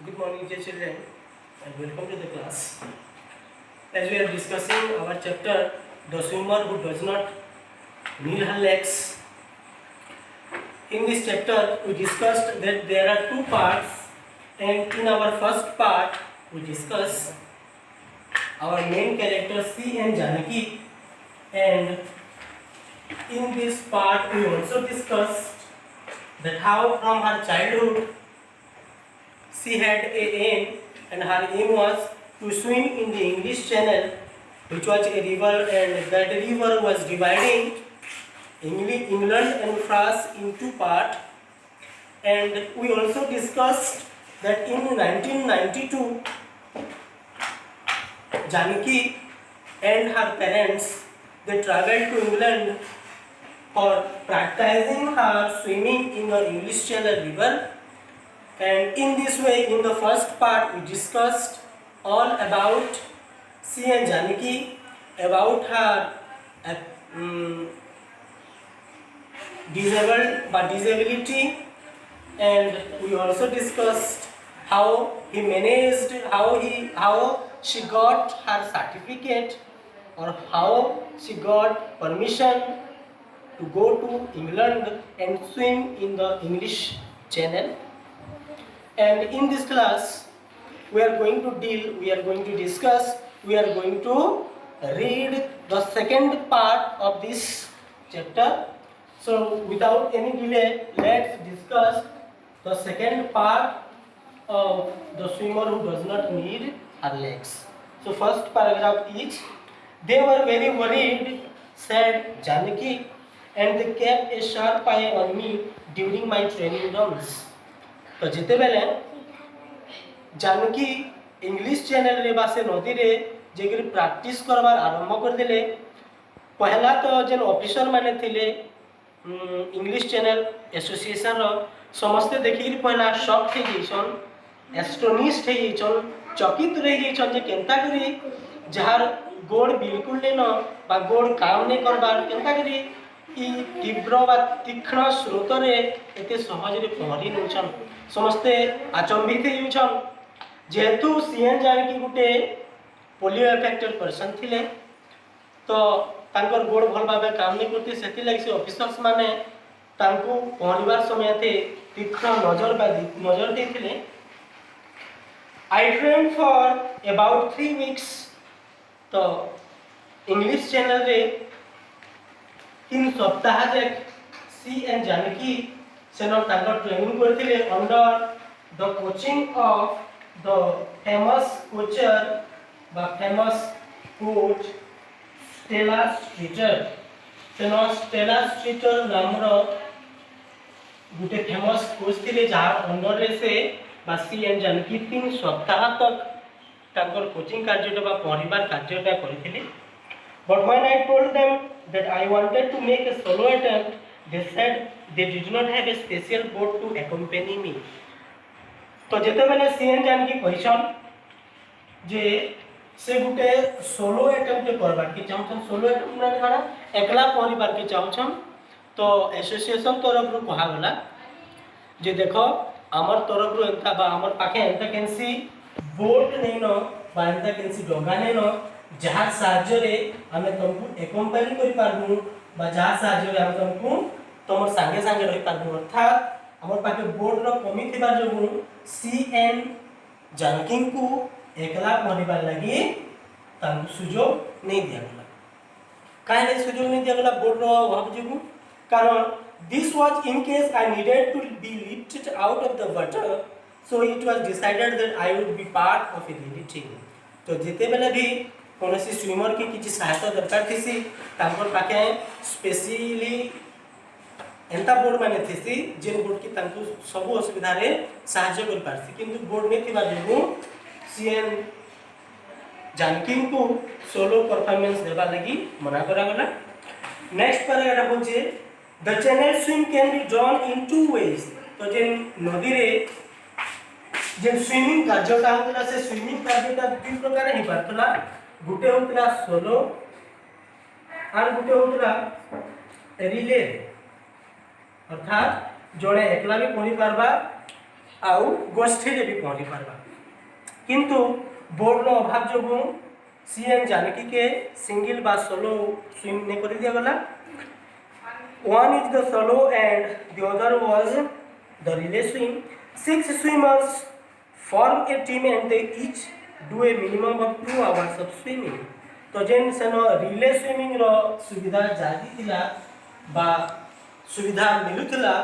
Good morning, dear children, and welcome to the class. As we are discussing our chapter, The Swimmer Who Does Not Need Her Legs. In this chapter, we discussed that there are two parts, and in our first part, we discuss our main characters C and Janaki, and in this part, we also discussed that how from her childhood she had a aim, and her aim was to swim in the English Channel, which was a river, and that river was dividing England and France in two parts. And we also discussed that in 1992, Janaki and her parents, they travelled to England for practicing her swimming in the English Channel river. And in this way, in the first part, we discussed all about C and Janaki, about her disability, and we also discussed how he managed, how she got her certificate, or how she got permission to go to England and swim in the English Channel. And in this class, we are going to read the second part of this chapter. So without any delay, let's discuss the second part of The Swimmer Who Does Not Need Her Legs. So first paragraph is, they were very worried, said Janaki, and they kept a sharp eye on me during my training runs. तो जिते बेले Janaki English channel रे बासे नदी रे जेकरी practice करबार आरंभ कर दिले। पहला तो जेन ऑफिसर माने थिले इंग्लिश चैनल एसोसिएशन रो समस्त देखिकरी पहला शॉक थे जैसन, एस्टोनिश थे जैसन, चकित रही जैसन जे केनता करी जहार गोड़ बिल्कुल ने न बा गोड़ काम ने करबार केनता करी ई तीव्र बा तीक्ष्ण स्रोत रे एते सहज रे पहरी नउछन। समस्ते आचंबित होउछन जेहेतु सीएन जानकी गुटे पोलियो अफेक्टेड पर्सन थिले, तो तांकर गोड़ भल भाबे काम नहीं करती, सेति लागि से ऑफिसर्स माने तांको पहरिबार समय थे तीक्ष्ण नजर देथिले। आई ट्रेन फॉर अबाउट 3 वीक्स, तो इंग्लिश चैनल रे 3 सप्ताह तक सी एंड जानकी सेनो तांकर ट्रेनिंग करथिले under the coaching of the famous कोचर बा फेमस कोच स्टेला स्ट्रीटर। सेनो स्टेला स्ट्रीटर नामरो गुटे फेमस कोच थिले जहार अंडर रे से बा सी एंड जानकी 3 सप्ताह तक तांकर कोचिंग कार्यटा बा पढ़िबार कार्यटा करथिले। But when I told them that I wanted to make a solo attempt, they said they did not have a special boat to accompany me. तो जेते बेले सीएन जानकी क्वेश्चन जे से गुटे सोलो अटेम्प्ट करबा के चाहछन, सोलो अटेम्प्ट माने काना एकला पहरिबार के चाहछन। तो एसोसिएशन तरफ रु कहा गला जे देखो हमर तरफ रु एंता बा हमर पाखे एंता केनसी बोट नै न बा एंता केनसी डोगा नै न जहार साहाय्य रे हमें तुमको एकम्पानी करि पारबु बा जहार साहाय्य रे हम तुमको तमर संगे संगे रहि पारबु। अर्थात हमर पाके बोर्ड रो कमी थिबा जोगु सीएन जानकी को एकला पहरिबार लागि तांको सुजोग नै दिया गला। काहे नै सुजोग नै दिया गला बोर्ड रो अभाव जोगु? कारण this was in case I needed to be lifted out of the water, so it was decided that I would be part of a relative. तो जेते बेले भी कोनोसी स्विमर की किछि सहायता दरकार थिसी तांकर पाके स्पेशली एंता बोर्ड माने थिसी जेन बोर्ड की तांको सब असुविधा रे सहायता कर पारसी, किंतु बोर्ड ने थिबा जोगु सीएन जानकी को सोलो परफॉर्मेंस देबा लागि मना करा गला। नेक्स्ट पैराग्राफ होचे the channel swim can be done in 2 ways. तो जेन नदी रे जेन स्विमिंग कार्यटा होतला से स्विमिंग कार्यटा 2 प्रकार हे पारतला। गुटे होतला सोलो और गुटे होतला रिले, अर्थात जोड़े एकला भी पढ़ी पारबा आउ गोष्ठी रे भी पहुँची पारबा किंतु बोर्ड रो अभाव जो सीएन जानकी के सिंगल बा सोलो स्विम ने कर दिया गला one is the solo and the other was the relay swim 6 swimmers form a team and they each do a minimum of 2 hours of swimming तो जेन सेन रिले स्विमिंग रो सुविधा जादी थिला बा सुविधा मिलुथिला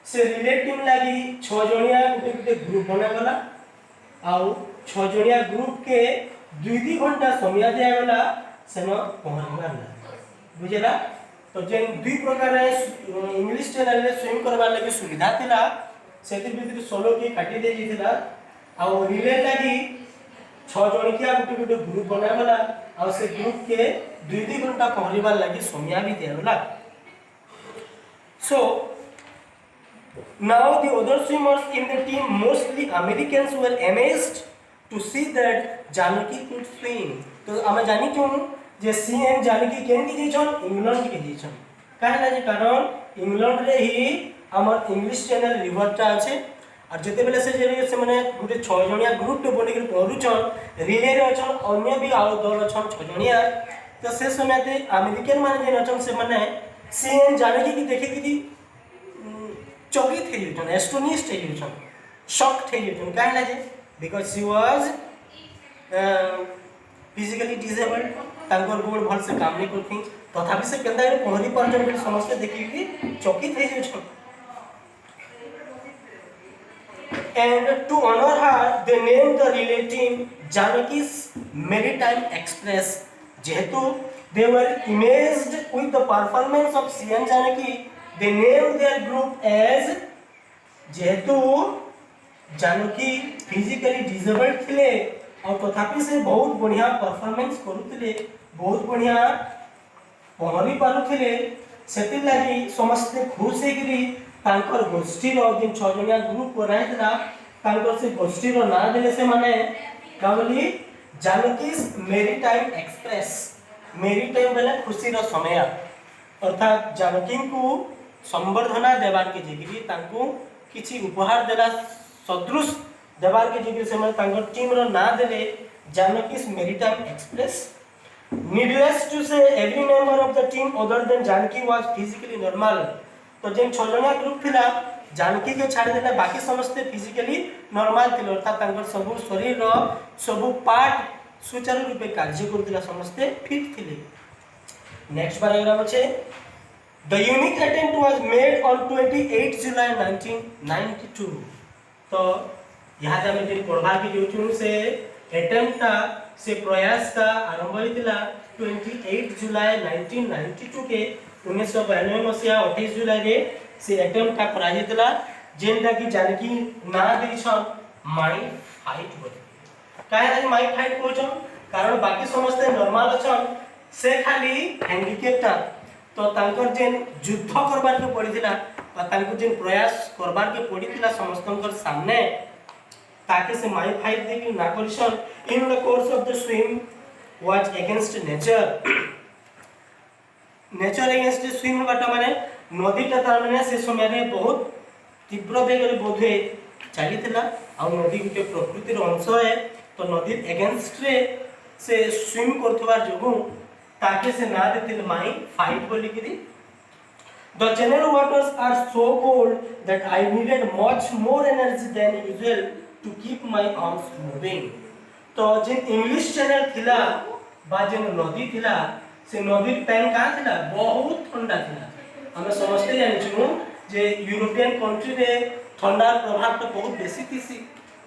से रिले टीम लागि 6 जणिया गुटे ग्रुप बना गला आउ 6 जणिया ग्रुप के 2 घंटा समय दिया गला सेन पहुंचबा बुझेला तो जेन दुई प्रकार इंग्लिश चैनल रे स्विम करबा लागि सुविधा थिला सेति भीतर सोलो के काटी दे जिथिला आ रिले लागि 6 जणिया गुटे ग्रुप बना गला आ से ग्रुप के 2 घंटा पहरिबा लागि समय भी दिया गला सो now the other swimmers in the team mostly Americans were amazed to see that Janaki could swim तो हम जानी क्यों जे सीएन जानकी केन की जेछन इंग्लैंड के जेछन कहला जे कारण इंग्लैंड रे ही हमर इंग्लिश चैनल रिवर्टा আছে और जते बेले से माने गुटे 6 जणिया ग्रुप टे बनि के पहुरुछन रिले रे अछन अन्य भी आउ दल अछन 6 जणिया तो से समय ते अमेरिकन माने जे अछन से माने सीएन जानकी की देखे की चकित थे जन एस्टोनिश्ड थे जन शॉक थे जन कहला जे because she was physically disabled तांकर गोड़ भल से काम नहीं करथि तथापि से केंदा रे पहरी परजन बेले समस्त देखि कि चकित थे जन and to honor her they named the relay team Janaki's Maritime Express जेहेतु they were amazed with the performance of CN Janaki they named their group as जेहेतु जानकी फिजिकली डिसेबल्ड थिले और तथापि से बहुत बढ़िया परफॉर्मेंस करूथिले बहुत बढ़िया पहरी पारुथिले सेति लागि समस्त खुश हेकरी तांकर गोष्ठी रो जिन 6 जणिया ग्रुप बनाइतला तांकर से गोष्ठी रो नाम देले से माने कावली जानकीस मेरीटाइम एक्सप्रेस मेरीटाइम बेले खुशी रो समय अर्थात जानकी को संबर्धना देबार के जेगिरी तांको किछि उपहार देला सदृश देबार के जेगिरी से माने तांकर टीम रो नाम देले जानकीस maritime express needless to say every member of the team other than Janaki was physically normal तो जेन 6 जणिया ग्रुप थिला जानकी के छाड़ देला बाकी समस्त फिजिकली नॉर्मल थिले अर्थात तांकर सब शरीर रो सब पार्ट सुचारू रूपे कार्य करथिला समस्त फिट थिले नेक्स्ट पैराग्राफ छे the unique attempt was made on 28 जुलाई 1992 तो यहां जे हम पढ़वा के जोचुन से अटेम्प्ट ता से प्रयास का आरंभ होइतिला 28 जुलाई 1992 के 1992 मसिया 28 जुलाई रे से अटेम्प्ट का करा जेतला जेनटा की जानकी ना देछन माई फाइट बोली काहे रे माई फाइट कोछन कारण बाकी समस्त नॉर्मल अछन से खाली हैंडिकैप ता तो तांकर जेन युद्ध करबार के पड़ितिला और तांको जेन प्रयास करबार के पड़ितिला समस्तनकर सामने ताकि से माई फाइट देकी ना करिसन in the course of the swim was against nature nature against swim बाटा माने नदीटा तार माने से समय रे बहुत तीव्र वेग रे बोधे चलीतला आ नदी के प्रकृति रो अंश है तो नदी अगेंस्ट रे से स्विम करथवा जोगु ताकि से ना देतिल माई फाइट बोली कि the channel waters are so cold that I needed much more energy than usual to keep my arms moving तो जे इंग्लिश चैनल थिला बा जे नदी थिला से नदी पानी का थिला बहुत ठंडा थिला हम समझते जानि छु जे यूरोपियन कंट्री रे ठंडा प्रभाव तो बहुत बेसी थिसी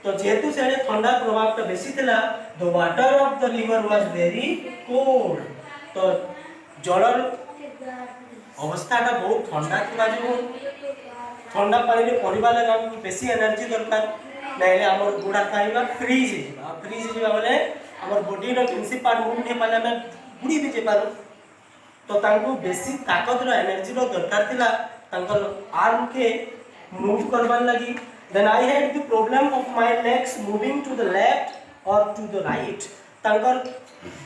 तो जेहेतु से ठंडा प्रभाव तो बेसी थिला the water of the river was very cold तो जल अवस्थाटा बहुत ठंडा थिला जो ठंडा पानी रे पड़िबा लगा बेसी एनर्जी दरकार नाइले हमर गोडा खाइबा फ्रीज जीवा बोले हमर बॉडी रो प्रिंसिपल मूव ने पाले में बुडी भी जे पारो तो तांको बेसी ताकत रो एनर्जी रो दरकार थिला तांकर आर्म के मूव करबान लागि then I had the problem of my legs moving to the left और टू द राइट तांकर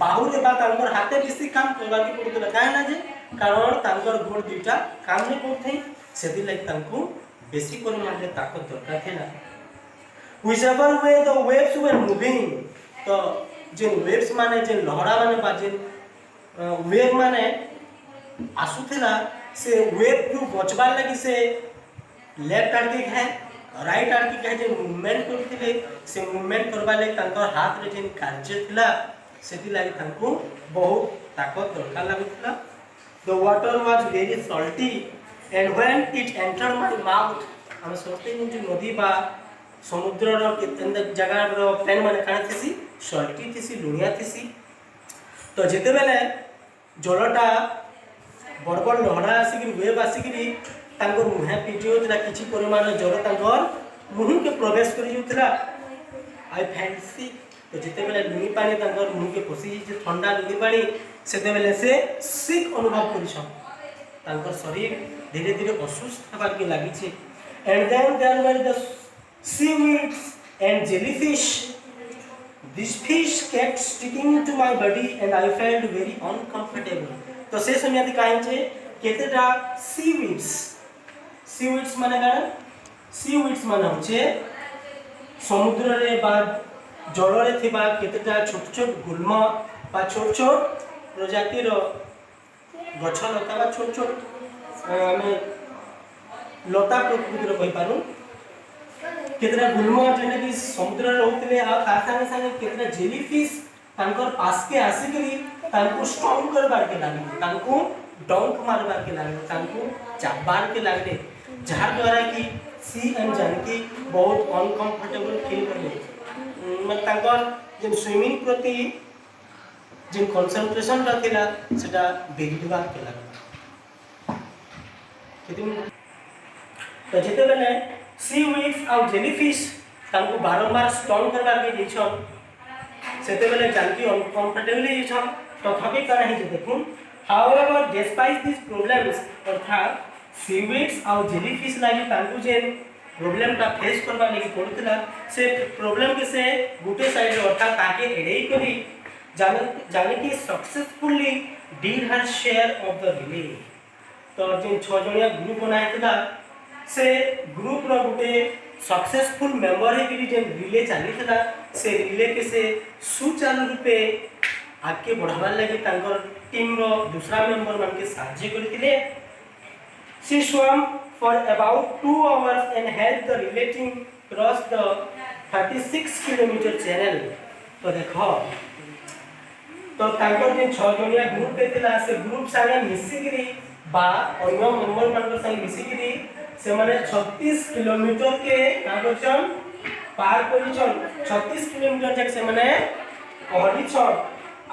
बाहु रे बा तांकर हाथे बेसी काम करबा के पड़ुतला काहे ना जे कारण तांकर गोड दुटा काम नै करथै सेति लागि तांको बेसी परिमाण रे ताकत दरकार थिला whichever way the waves were moving तो जेन waves माने जेन लहरा माने बा जेन वेव माने आसुथिला से वेव को बचबार लगी से लेफ्ट आड़ के है राइट आड़ के जे मूवमेंट करथिले से मूवमेंट करबा ले तांकर हाथ रे जेन कार्य थिला सेति लागि तांको बहुत ताकत दरकार लागुथिला the water was very salty and when it entered my mouth हम सोचते हैं जो नदी बा समुद्र रो केतन जगह रो पेन माने काने थिसी सल्टी थिसी लुनिया थिसी तो जेते बेले जलटा बड़ बड़ लहरा आसिक वेव आसिक तांकर मुहे पिटी होतला किछि परिमाण जल तांकर मुह के प्रवेश करि जोतला आई फैंसी तो जेते बेले लुनी पानी तांकर मुह के पसी जे ठंडा लुनी पानी सेते बेले से सिक अनुभव करिछन तांकर शरीर धीरे धीरे असुस्थ होबार के लागि छे and then there were the seaweeds and jellyfish. This fish kept sticking to my body and I felt very uncomfortable. तो से समय कहीं छे केतेटा seaweeds माने काना seaweeds माने होचे समुद्र रे बा जल रे थिबा केतेटा छोट छोट गुल्म बा छोट छोट प्रजाति रो गछ लता बा छोट छोट हमें लता प्रकृति रो कहि पारू केतरा गुल्म जेने कि समुद्र रे रहउतले आ ता संगे संगे केतरा जेलीफिश तांकर पास के आसीकरी तांको स्ट्रांग करबार के लागे तांको डंक मारबार के लागे तांको चाबार के लागे जहां द्वारा कि सी एंड जानकी बहुत अनकंफर्टेबल फील करले म तांकर जे स्विमिंग प्रति जे कंसंट्रेशन रथिला सेटा बिगड़बार के लागे केतिन तो जेते बेले seaweeds और jellyfish तांको बारंबार स्टॉर्म करबार के जेछन सेते बेले जानकी अनकंफर्टेबल जेछन तथापि करा ही देखुन however despite these problems अर्थात seaweeds और jellyfish लागि तांको जे प्रॉब्लम ता फेस करबा लागि पड़तला से प्रॉब्लम के से गुटे साइड अर्थात ताके एडई करी जाने की successfully did her share of the relay तो जे 6 जणिया ग्रुप बनाइतला से ग्रुप रो गुटे सक्सेसफुल मेंबर है कि जे रिले चलीतला से रिले के से सुचारू रूपे आगे बढ़ावा लागि तांकर टीम रो दूसरा मेंबर मान के साहाय्य करथिले she swam for about 2 hours and helped the relay team cross the 36 kilometre channel तो देखो तो तांकर जे 6 जणिया ग्रुप केतिला से ग्रुप संगे मिसिगिरी बा अन्य मेंबर मान के संगे मिसिगिरी से माने 36 किलोमीटर के कागजन पार करिछन 36 किलोमीटर तक से माने पहुंचीछन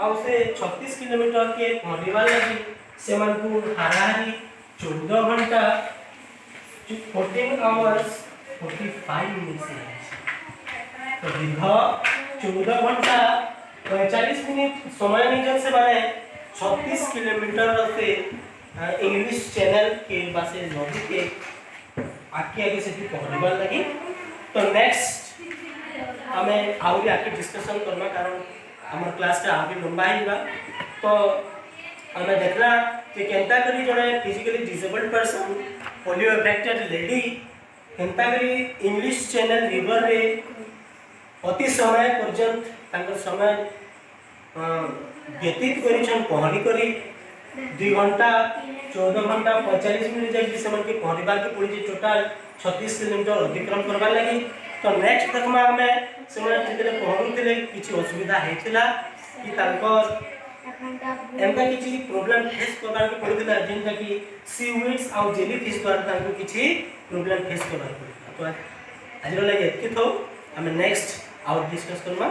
आ से 36 किलोमीटर के पहुंचीबा लागि से मन को हाराहारी 14 घंटा 14 आवर्स 45 मिनट्स तो दीर्घ 14 घंटा 45 मिनट समय निजन से माने 36 किलोमीटर से इंग्लिश चैनल के बासे नदी के आगे से पहुंचबार लगी तो नेक्स्ट हमें आउरी आके डिस्कशन करना कारण हमर क्लास का आगे लंबा हिबा तो हमें देखला कि केनता करी जने physically disabled person polio affected lady केनता करी इंग्लिश चैनल रिवर रे अति समय पर्यंत तांकर समय व्यतीत करिछन पहरी करी 2 घंटा 14 घंटा 45 मिनट जाई समय के पहरिबार के पड़ी टोटल 36 किलोमीटर अतिक्रम करबा लागि तो नेक्स्ट देखमा हमें समय जेते पहरुतिले किछि असुविधा हेतिला कि तांकर एंता किछि प्रॉब्लम फेस करबार के पड़ितला जेंता कि सीवीड्स और जेलीफिश द्वारा तांको किछि प्रॉब्लम फेस करबार पड़ितला तो आज लागि एतके थौ हमें नेक्स्ट आउट डिस्कस करबा।